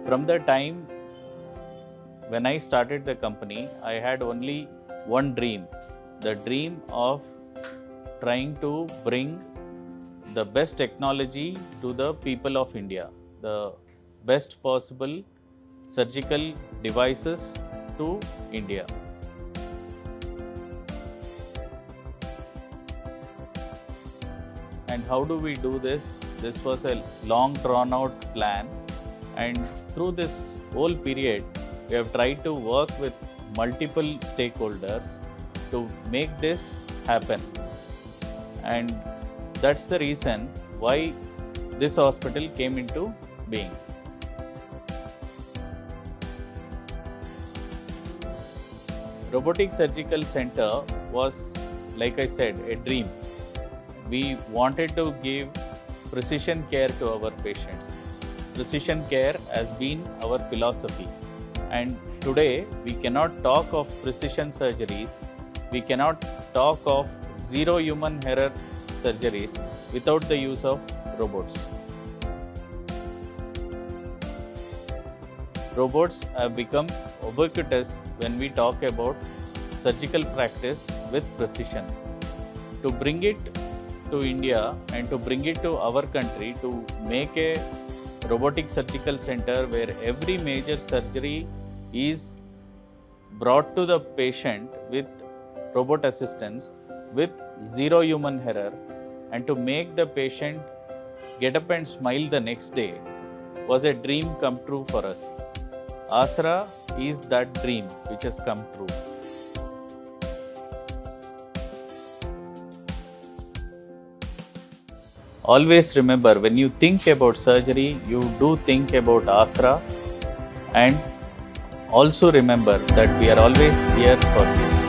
From the time when I started the company, I had only one dream, the dream of trying to bring the best technology to the people of India, the best possible surgical devices to India. And how do we do this? This was a long drawn out plan, and through this whole period, we have tried to work with multiple stakeholders to make this happen. And that's the reason why this hospital came into being. Robotic Surgical Center was, like I said, a dream. We wanted to give precision care to our patients. Precision care has been our philosophy. And today, we cannot talk of precision surgeries, we cannot talk of zero human error surgeries without the use of robots. Robots have become ubiquitous when we talk about surgical practice with precision. To bring it to India and to bring it to our country, to make a robotic surgical center where every major surgery is brought to the patient with robot assistance with zero human error, and to make the patient get up and smile the next day was a dream come true for us. AASRA is that dream which has come true. Always remember, when you think about surgery, you do think about AASRA, and also remember that we are always here for you.